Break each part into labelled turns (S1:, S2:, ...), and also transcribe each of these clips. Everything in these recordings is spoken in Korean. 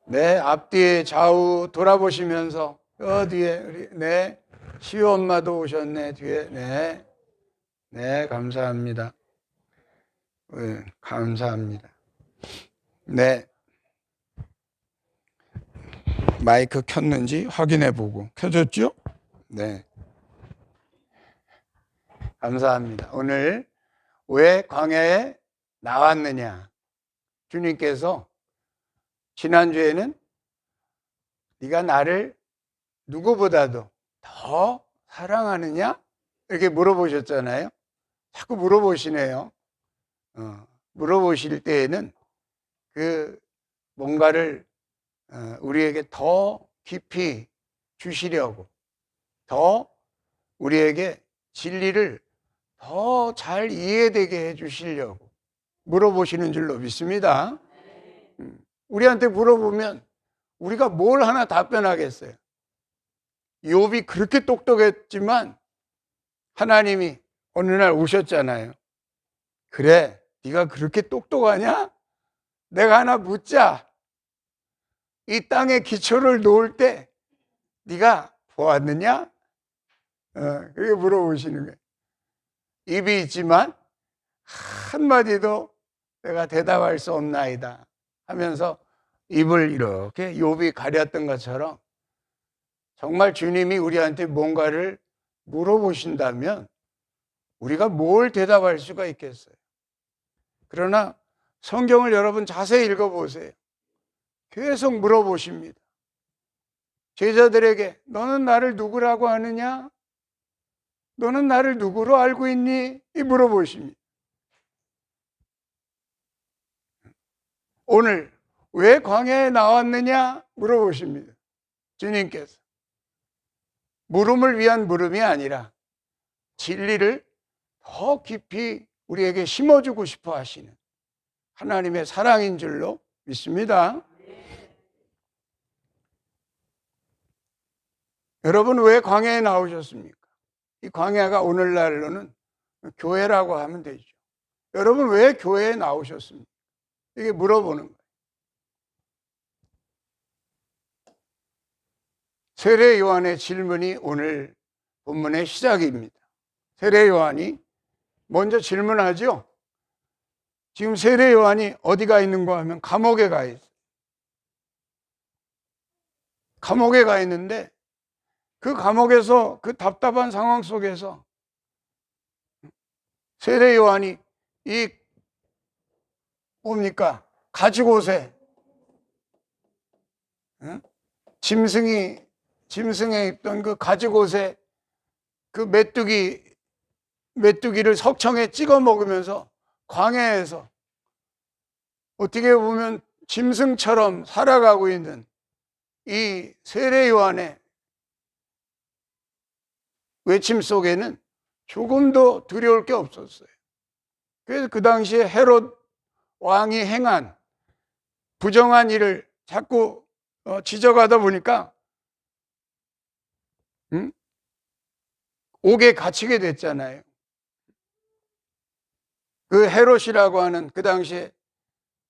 S1: 네, 앞뒤에 좌우 돌아보시면서 뒤에 우리 네 시우 엄마도 오셨네 뒤에 네 감사합니다. 네, 감사합니다. 네 마이크 켰는지 확인해 보고 켜졌죠? 네 감사합니다. 오늘 왜 광야에 나왔느냐? 주님께서 지난주에는 네가 나를 누구보다도 더 사랑하느냐? 이렇게 물어보셨잖아요. 자꾸 물어보시네요. 물어보실 때에는 그 뭔가를 우리에게 더 깊이 주시려고, 더 우리에게 진리를 더 잘 이해되게 해 주시려고 물어보시는 줄로 믿습니다. 우리한테 물어보면 우리가 뭘 하나 답변하겠어요? 욥이 그렇게 똑똑했지만 하나님이 어느 날 오셨잖아요. 그래, 네가 그렇게 똑똑하냐? 내가 하나 묻자. 이 땅의 기초를 놓을 때 네가 보았느냐? 그렇게 물어보시는 거예요. 입이 있지만 한마디도 내가 대답할 수 없나이다 하면서 입을 이렇게 욥이 가렸던 것처럼 정말 주님이 우리한테 뭔가를 물어보신다면 우리가 뭘 대답할 수가 있겠어요? 그러나 성경을 여러분 자세히 읽어보세요. 계속 물어보십니다. 제자들에게 너는 나를 누구라고 하느냐? 너는 나를 누구로 알고 있니? 이 물어보십니다. 오늘 왜 광야에 나왔느냐? 물어보십니다. 주님께서. 물음을 위한 물음이 아니라 진리를 더 깊이 우리에게 심어주고 싶어 하시는 하나님의 사랑인 줄로 믿습니다. 여러분 왜 광야에 나오셨습니까? 이 광야가 오늘날로는 교회라고 하면 되죠. 여러분 왜 교회에 나오셨습니까? 이게 물어보는 거예요. 세례 요한의 질문이 오늘 본문의 시작입니다. 세례 요한이 먼저 질문하죠. 지금 세례 요한이 어디가 있는가 하면 감옥에 가 있어요. 감옥에 가 있는데 그 감옥에서 그 답답한 상황 속에서 세례 요한이 이 뭡니까? 가지고세 짐승에 있던 그 가지고세 그 메뚜기를 석청에 찍어 먹으면서 광야에서 어떻게 보면 짐승처럼 살아가고 있는 이 세례 요한의 외침 속에는 조금도 두려울 게 없었어요. 그래서 그 당시에 헤롯 왕이 행한 부정한 일을 자꾸 지적하다 보니까 옥에 갇히게 됐잖아요. 그 헤롯이라고 하는 그 당시에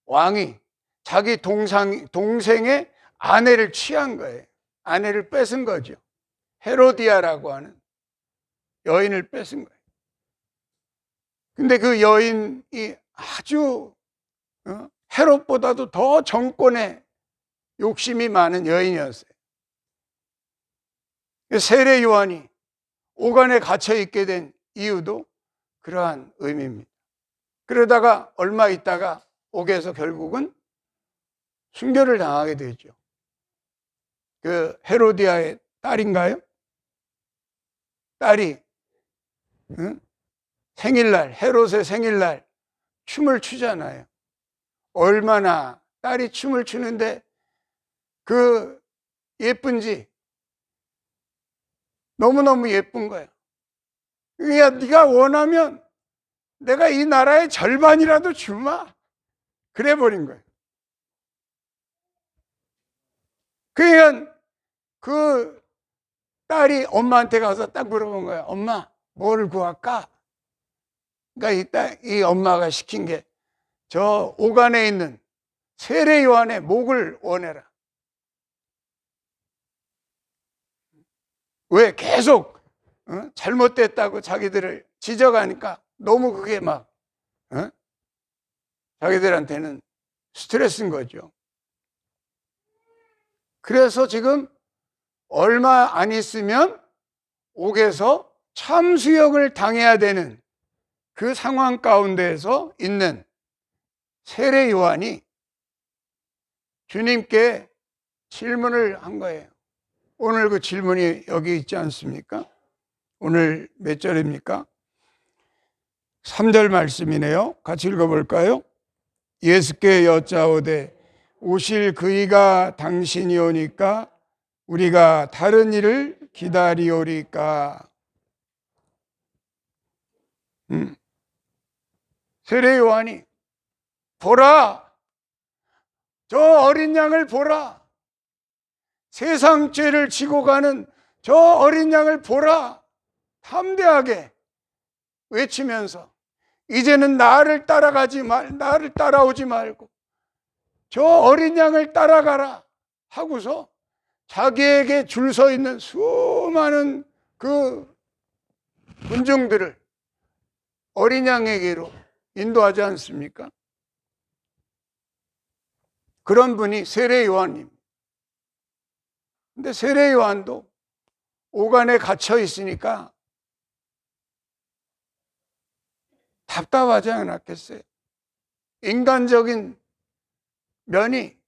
S1: 왕이 자기 동생의 아내를 취한 거예요. 아내를 뺏은 거죠. 헤로디아라고 하는 여인을 뺏은 거예요. 근데 그 여인이 아주 헤롯보다도 더 정권에 욕심이 많은 여인이었어요. 세례 요한이 옥안에 갇혀 있게 된 이유도 그러한 의미입니다. 그러다가 얼마 있다가 옥에서 결국은 순교를 당하게 되죠. 그 헤로디아의 딸인가요? 딸이 생일날, 헤롯의 생일날 춤을 추잖아요. 얼마나 딸이 춤을 추는데 그 예쁜지 너무너무 예쁜 거야. 야, 네가 원하면 내가 이 나라의 절반이라도 주마. 그래 버린 거예요. 그러니까 그 딸이 엄마한테 가서 딱 물어본 거야. 엄마, 뭘 구할까? 그러니까 이 엄마가 시킨 게 저 옥안에 있는 세례 요한의 목을 원해라. 왜 계속 잘못됐다고 자기들을 지적하니까 너무 그게 막 자기들한테는 스트레스인 거죠. 그래서 지금 얼마 안 있으면 옥에서 참수역을 당해야 되는 그 상황 가운데에서 있는 세례 요한이 주님께 질문을 한 거예요. 오늘 그 질문이 여기 있지 않습니까? 오늘 몇 절입니까? 3절 말씀이네요. 같이 읽어볼까요? 예수께 여짜오되 오실 그이가 당신이 오니까 우리가 다른 일을 기다리오리까. 세례 요한이 보라, 저 어린 양을 보라, 세상 죄를 지고 가는 저 어린 양을 보라, 담대하게 외치면서 이제는 나를 따라오지 말고 저 어린 양을 따라가라 하고서 자기에게 줄 서 있는 수많은 그 군중들을 어린 양에게로 인도하지 않습니까? 그런 분이 세례 요한입니다. 근데 세례 요한도 오간에 갇혀 있으니까 답답하지 않았겠어요? 인간적인 면이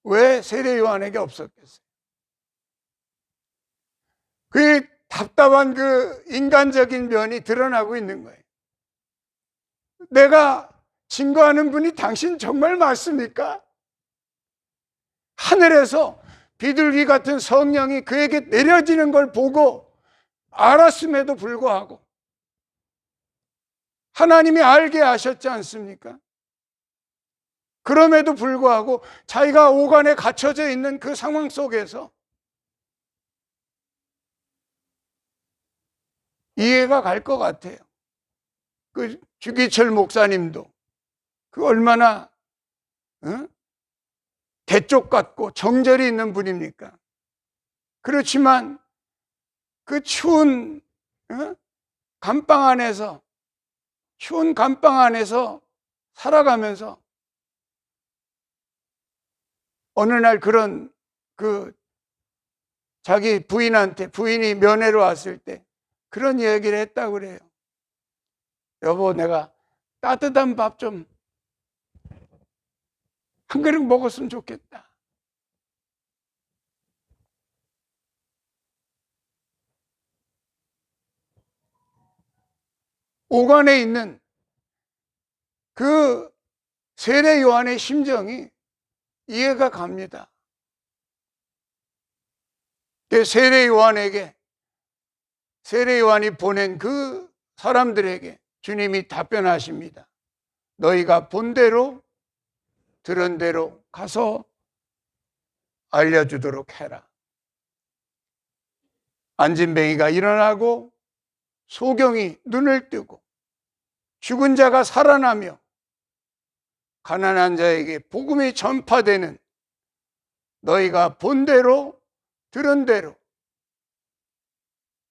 S1: 왜 세례 요한에게 없었겠어요? 그 답답한 그 인간적인 면이 드러나고 있는 거예요. 내가 증거하는 분이 당신 정말 맞습니까? 하늘에서 비둘기 같은 성령이 그에게 내려지는 걸 보고 알았음에도 불구하고 하나님이 알게 하셨지 않습니까? 그럼에도 불구하고 자기가 오간에 갇혀져 있는 그 상황 속에서 이해가 갈 것 같아요. 그 주기철 목사님도 그 얼마나 대쪽 같고 정절이 있는 분입니까? 그렇지만 그 추운 감방 안에서 살아가면서 어느 날 그런 그 자기 부인이 면회로 왔을 때 그런 얘기를 했다고 그래요. 여보, 내가 따뜻한 밥 좀 한 그릇 먹었으면 좋겠다. 오간에 있는 그 세례 요한의 심정이 이해가 갑니다. 세례 요한이 보낸 그 사람들에게 주님이 답변하십니다. 너희가 본 대로 들은 대로 가서 알려주도록 해라. 안진뱅이가 일어나고 소경이 눈을 뜨고 죽은 자가 살아나며 가난한 자에게 복음이 전파되는 너희가 본 대로 들은 대로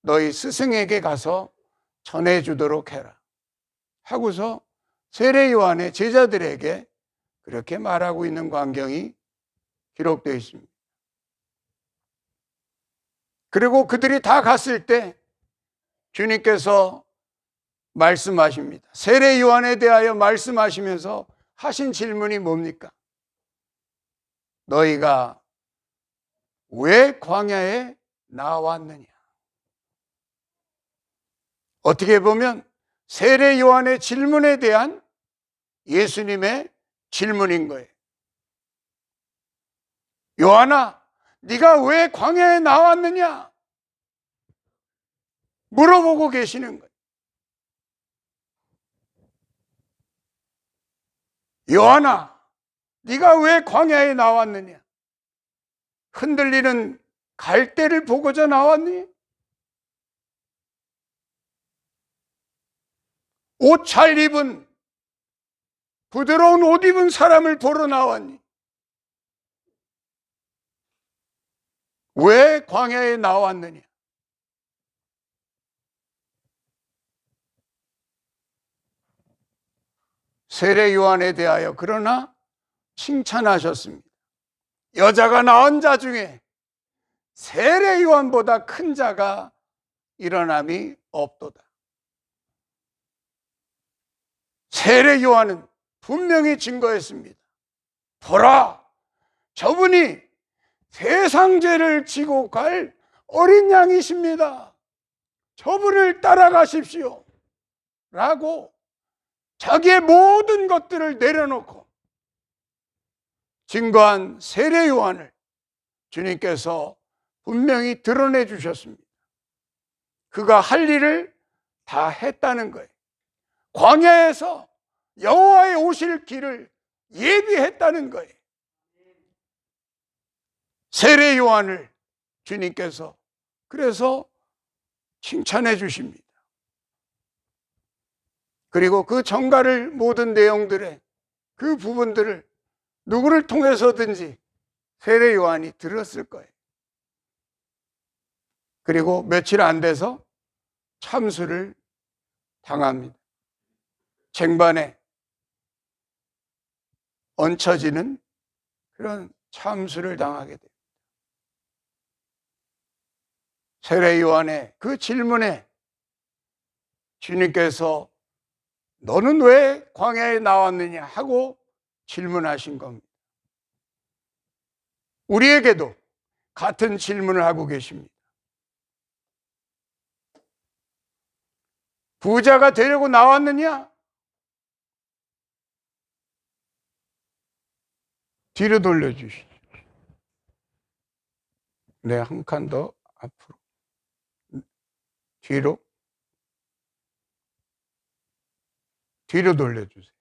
S1: 너희 스승에게 가서 전해주도록 해라 하고서 세례 요한의 제자들에게 그렇게 말하고 있는 광경이 기록되어 있습니다. 그리고 그들이 다 갔을 때 주님께서 말씀하십니다. 세례 요한에 대하여 말씀하시면서 하신 질문이 뭡니까? 너희가 왜 광야에 나왔느냐? 어떻게 보면 세례 요한의 질문에 대한 예수님의 질문인 거예요. 요한아, 네가 왜 광야에 나왔느냐? 물어보고 계시는 거예요. 요한아, 네가 왜 광야에 나왔느냐? 흔들리는 갈대를 보고자 나왔니? 옷 잘 입은 부드러운 옷 입은 사람을 보러 나왔니? 왜 광야에 나왔느냐? 세례 요한에 대하여 그러나 칭찬하셨습니다. 여자가 낳은 자 중에 세례 요한보다 큰 자가 일어남이 없도다. 세례 요한은 분명히 증거했습니다. 보라, 저분이 세상 죄를 지고 갈 어린 양이십니다. 저분을 따라가십시오. 라고 자기의 모든 것들을 내려놓고 증거한 세례 요한을 주님께서 분명히 드러내 주셨습니다. 그가 할 일을 다 했다는 거예요. 광야에서 여호와의 오실 길을 예비했다는 거예요. 세례 요한을 주님께서 그래서 칭찬해 주십니다. 그리고 그 전가를 모든 내용들의 그 부분들을 누구를 통해서든지 세례 요한이 들었을 거예요. 그리고 며칠 안 돼서 참수를 당합니다. 쟁반에 얹혀지는 그런 참수를 당하게 됩니다. 세례 요한의 그 질문에 주님께서 너는 왜 광야에 나왔느냐 하고 질문하신 겁니다. 우리에게도 같은 질문을 하고 계십니다. 부자가 되려고 나왔느냐? 뒤로 돌려주시죠. 네, 한 칸 더 앞으로. 뒤로 돌려주세요.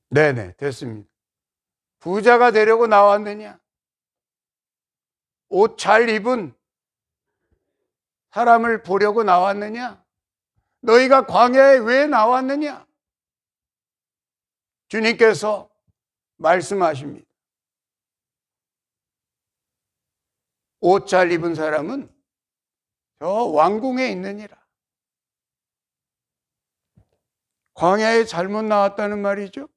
S1: 네네, 됐습니다. 부자가 되려고 나왔느냐? 옷 잘 입은 사람을 보려고 나왔느냐? 너희가 광야에 왜 나왔느냐? 주님께서 말씀하십니다. 옷 잘 입은 사람은 저 왕궁에 있느니라. 광야에 잘못 나왔다는 말이죠.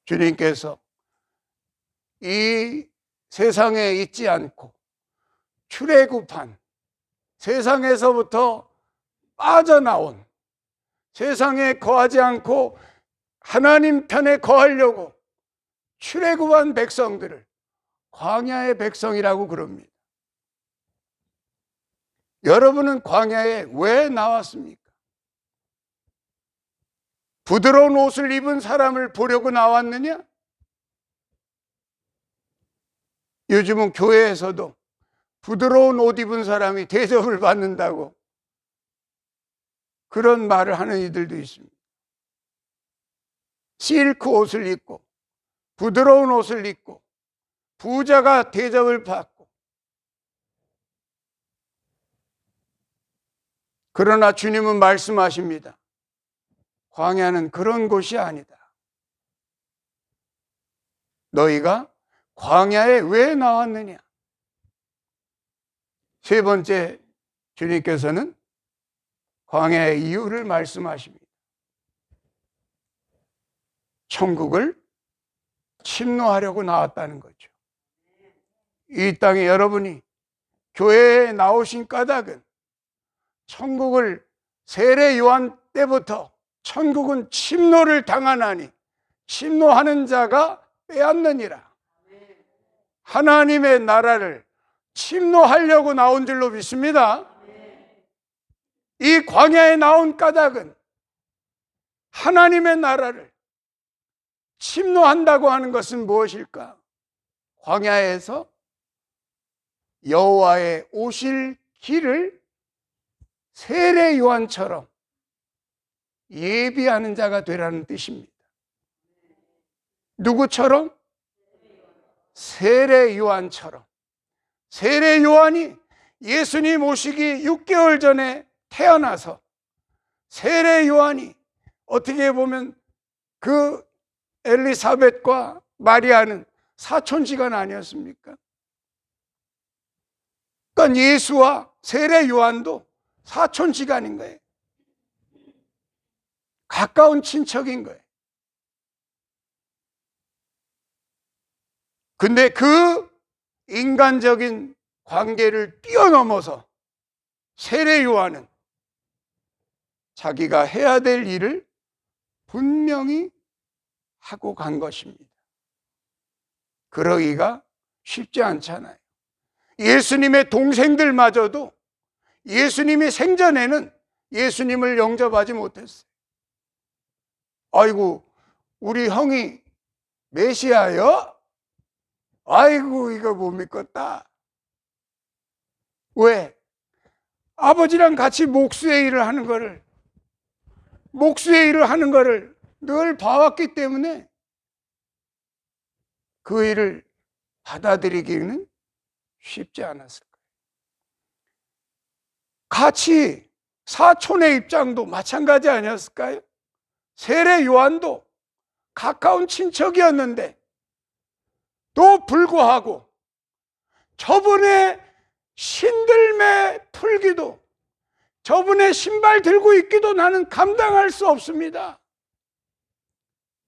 S1: 주님께서 이 세상에 있지 않고 출애굽한 세상에서부터 빠져나온 세상에 거하지 않고 하나님 편에 거하려고 출애굽한 백성들을 광야의 백성이라고 그럽니다. 여러분은 광야에 왜 나왔습니까? 부드러운 옷을 입은 사람을 보려고 나왔느냐? 요즘은 교회에서도 부드러운 옷 입은 사람이 대접을 받는다고 그런 말을 하는 이들도 있습니다. 실크 옷을 입고 부드러운 옷을 입고 부자가 대접을 받고, 그러나 주님은 말씀하십니다. 광야는 그런 곳이 아니다. 너희가 광야에 왜 나왔느냐? 세 번째, 주님께서는 광야의 이유를 말씀하십니다. 천국을 침노하려고 나왔다는 거죠. 이 땅에 여러분이 교회에 나오신 까닭은 천국을 세례 요한 때부터 천국은 침노를 당하나니 침노하는 자가 빼앗느니라. 하나님의 나라를 침노하려고 나온 줄로 믿습니다. 이 광야에 나온 까닭은 하나님의 나라를 침노한다고 하는 것은 무엇일까? 광야에서 여호와의 오실 길을 세례 요한처럼 예비하는 자가 되라는 뜻입니다. 누구처럼? 세례 요한처럼. 세례 요한이 예수님 오시기 6개월 전에 태어나서 세례 요한이 어떻게 보면 그 엘리사벳과 마리아는 사촌지간 아니었습니까? 그러니까 예수와 세례 요한도 사촌지간인 거예요. 가까운 친척인 거예요. 근데 그 인간적인 관계를 뛰어넘어서 세례 요한은 자기가 해야 될 일을 분명히 하고 간 것입니다. 그러기가 쉽지 않잖아요. 예수님의 동생들마저도 예수님이 생전에는 예수님을 영접하지 못했어요. 아이고, 우리 형이 메시아요? 아이고, 이거 못 믿겠다. 왜? 아버지랑 같이 목수의 일을 하는 거를 늘 봐왔기 때문에 그 일을 받아들이기는 쉽지 않았을 거예요. 같이 사촌의 입장도 마찬가지 아니었을까요? 세례 요한도 가까운 친척이었는데 또 불구하고 저분의 신들매 풀기도, 저분의 신발 들고 있기도 나는 감당할 수 없습니다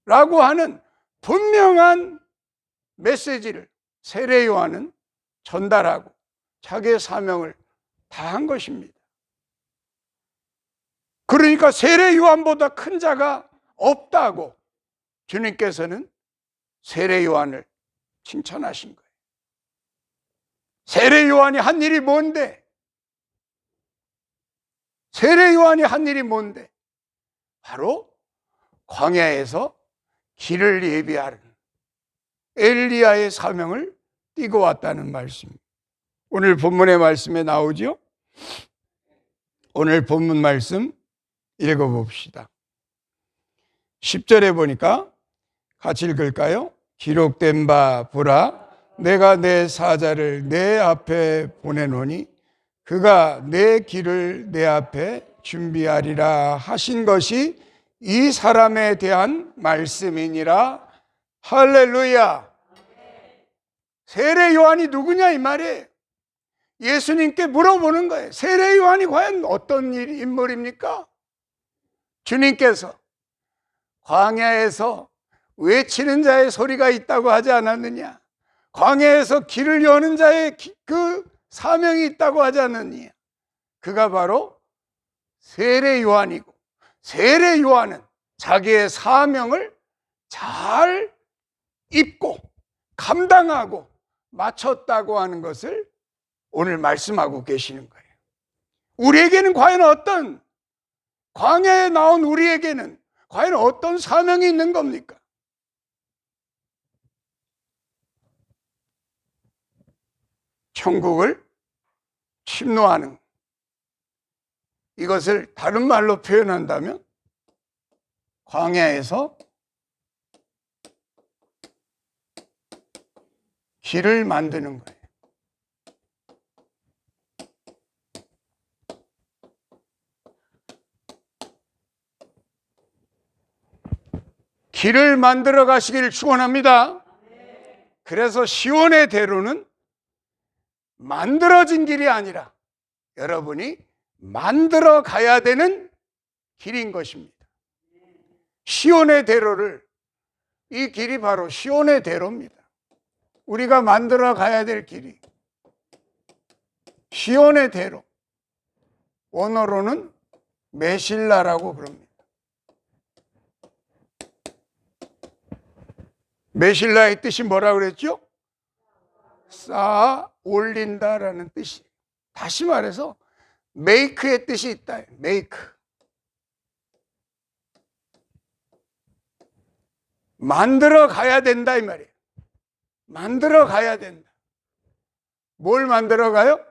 S1: 라고 하는 분명한 메시지를 세례 요한은 전달하고 자기의 사명을 다한 것입니다. 그러니까 세례 요한보다 큰 자가 없다고 주님께서는 세례 요한을 칭찬하신 거예요. 세례 요한이 한 일이 뭔데? 세례 요한이 한 일이 뭔데? 바로 광야에서 길을 예비하는 엘리야의 사명을 띠고 왔다는 말씀입니다. 오늘 본문의 말씀에 나오죠? 오늘 본문 말씀 읽어봅시다. 10절에 보니까 같이 읽을까요? 기록된 바 보라, 내가 내 사자를 내 앞에 보내노니 그가 내 길을 내 앞에 준비하리라 하신 것이 이 사람에 대한 말씀이니라. 할렐루야. 세례 요한이 누구냐 이 말이에요. 예수님께 물어보는 거예요. 세례 요한이 과연 어떤 인물입니까? 주님께서 광야에서 외치는 자의 소리가 있다고 하지 않았느냐? 광야에서 길을 여는 자의 그 사명이 있다고 하지 않느냐? 그가 바로 세례 요한이고, 세례 요한은 자기의 사명을 잘 입고 감당하고 마쳤다고 하는 것을 오늘 말씀하고 계시는 거예요. 우리에게는 과연 어떤, 광야에 나온 우리에게는 과연 어떤 사명이 있는 겁니까? 천국을 침노하는, 이것을 다른 말로 표현한다면 광야에서 길을 만드는 거예요. 길을 만들어 가시기를 축원합니다. 그래서 시온의 대로는 만들어진 길이 아니라 여러분이 만들어 가야 되는 길인 것입니다. 시온의 대로를, 이 길이 바로 시온의 대로입니다. 우리가 만들어 가야 될 길이 시온의 대로, 원어로는 메실라라고 그럽니다. 메실라의 뜻이 뭐라고 그랬죠? 쌓아 올린다라는 뜻이. 다시 말해서 메이크의 뜻이 있다. 메이크. 만들어 가야 된다 이 말이에요. 만들어 가야 된다. 뭘 만들어 가요?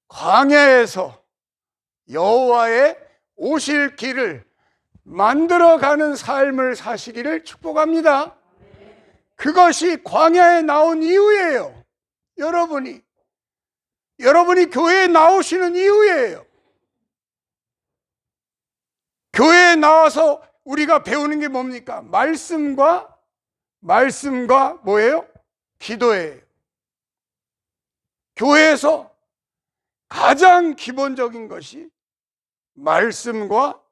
S1: 광야에서 여호와의 오실 길을 만들어 가는 삶을 사시기를 축복합니다. 그것이 광야에 나온 이유예요. 여러분이 교회에 나오시는 이유예요. 교회에 나와서 우리가 배우는 게 뭡니까? 말씀과 뭐예요? 기도예요. 교회에서 가장 기본적인 것이 말씀과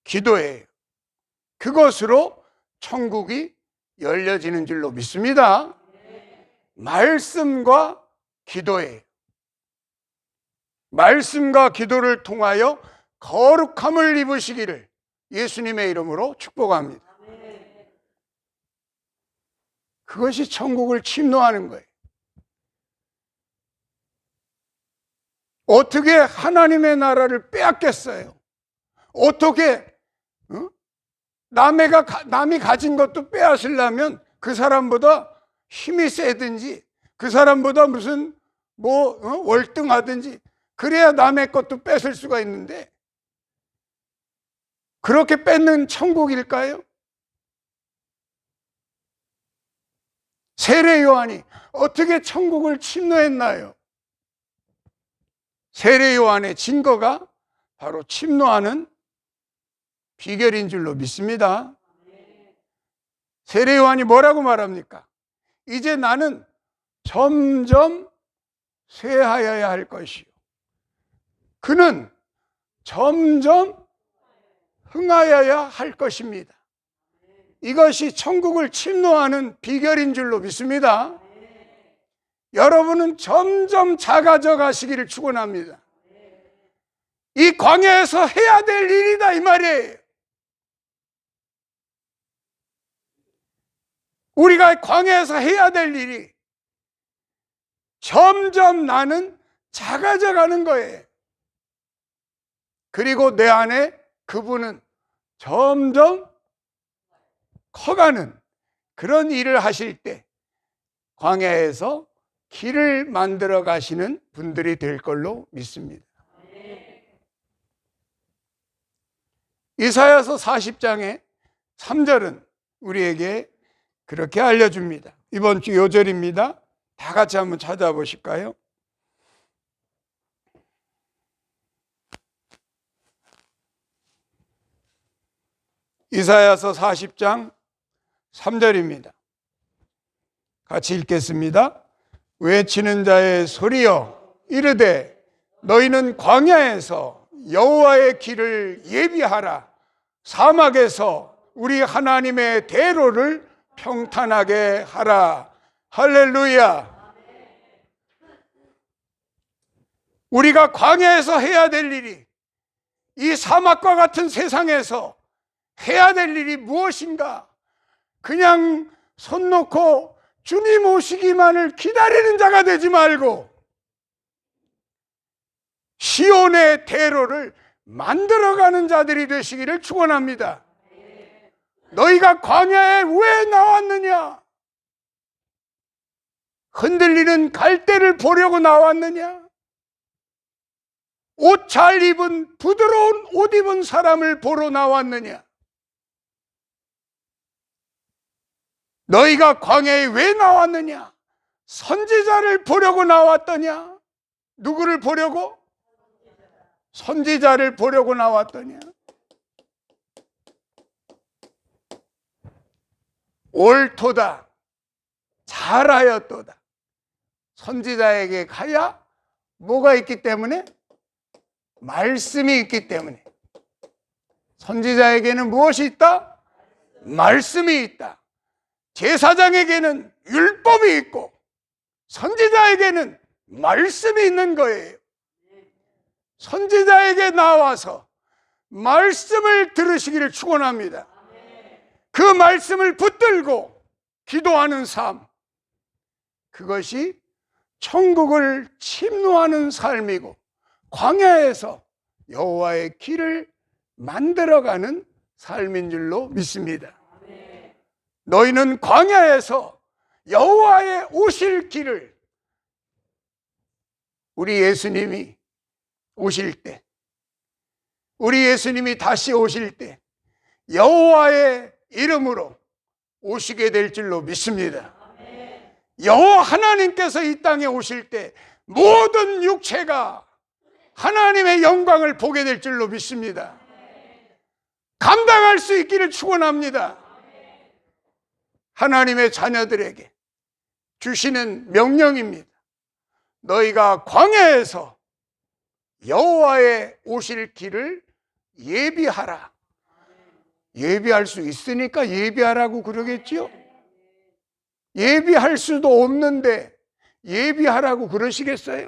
S1: 기도예요. 그것으로 천국이 열려지는 줄로 믿습니다. 말씀과 기도예요. 말씀과 기도를 통하여 거룩함을 입으시기를 예수님의 이름으로 축복합니다. 그것이 천국을 침노하는 거예요. 어떻게 하나님의 나라를 빼앗겠어요? 어떻게 남이 가진 것도 빼앗으려면 그 사람보다 힘이 세든지 그 사람보다 무슨 월등하든지 그래야 남의 것도 뺏을 수가 있는데 그렇게 뺏는 천국일까요? 세례 요한이 어떻게 천국을 침노했나요? 세례 요한의 증거가 바로 침노하는 비결인 줄로 믿습니다. 세례 요한이 뭐라고 말합니까? 이제 나는 점점 쇠하여야 할 것이요. 그는 점점 흥하여야 할 것입니다. 이것이 천국을 침노하는 비결인 줄로 믿습니다. 여러분은 점점 작아져 가시기를 축원합니다. 이 광야에서 해야 될 일이다 이 말이에요. 우리가 광야에서 해야 될 일이 점점 나는 작아져 가는 거예요. 그리고 내 안에 그분은 점점 커가는 그런 일을 하실 때 광야에서 길을 만들어 가시는 분들이 될 걸로 믿습니다. 이사야서 40장의 3절은 우리에게 그렇게 알려줍니다. 이번 주 요절입니다. 다 같이 한번 찾아보실까요? 이사야서 40장 3절입니다. 같이 읽겠습니다. 외치는 자의 소리여 이르되 너희는 광야에서 여호와의 길을 예비하라. 사막에서 우리 하나님의 대로를 평탄하게 하라. 할렐루야. 우리가 광야에서 해야 될 일이 이 사막과 같은 세상에서 해야 될 일이 무엇인가? 그냥 손 놓고 주님 오시기만을 기다리는 자가 되지 말고 시온의 대로를 만들어가는 자들이 되시기를 축원합니다. 너희가 광야에 왜 나왔느냐? 흔들리는 갈대를 보려고 나왔느냐? 옷 잘 입은 부드러운 옷 입은 사람을 보러 나왔느냐? 너희가 광야에 왜 나왔느냐? 선지자를 보려고 나왔더냐? 누구를 보려고? 선지자를 보려고 나왔더냐? 옳도다 잘하였도다. 선지자에게 가야 뭐가 있기 때문에? 말씀이 있기 때문에. 선지자에게는 무엇이 있다? 말씀이 있다. 제사장에게는 율법이 있고 선지자에게는 말씀이 있는 거예요. 선지자에게 나와서 말씀을 들으시기를 축원합니다. 그 말씀을 붙들고 기도하는 삶, 그것이 천국을 침노하는 삶이고 광야에서 여호와의 길을 만들어가는 삶인 줄로 믿습니다. 너희는 광야에서 여호와의 오실 길을, 우리 예수님이 오실 때, 우리 예수님이 다시 오실 때 여호와의 이름으로 오시게 될 줄로 믿습니다. 여호와 하나님께서 이 땅에 오실 때 모든 육체가 하나님의 영광을 보게 될 줄로 믿습니다. 감당할 수 있기를 축원합니다. 하나님의 자녀들에게 주시는 명령입니다. 너희가 광야에서 여호와의 오실 길을 예비하라. 예비할 수 있으니까 예비하라고 그러겠지요? 예비할 수도 없는데 예비하라고 그러시겠어요?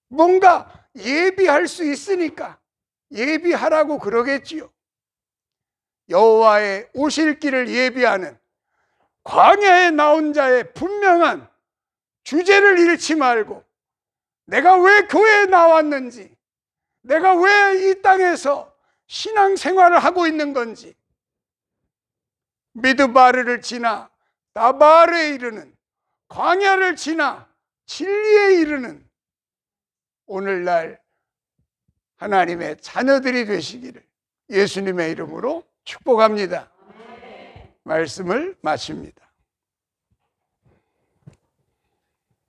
S1: 뭔가 예비할 수 있으니까 예비하라고 그러겠지요. 여호와의 오실 길을 예비하는 광야에 나온 자의 분명한 주제를 잃지 말고 내가 왜 교회에 나왔는지, 내가 왜 이 땅에서 신앙생활을 하고 있는 건지, 미드바르를 지나 다바르에 이르는, 광야를 지나 진리에 이르는 오늘날 하나님의 자녀들이 되시기를 예수님의 이름으로 축복합니다. 말씀을 마칩니다.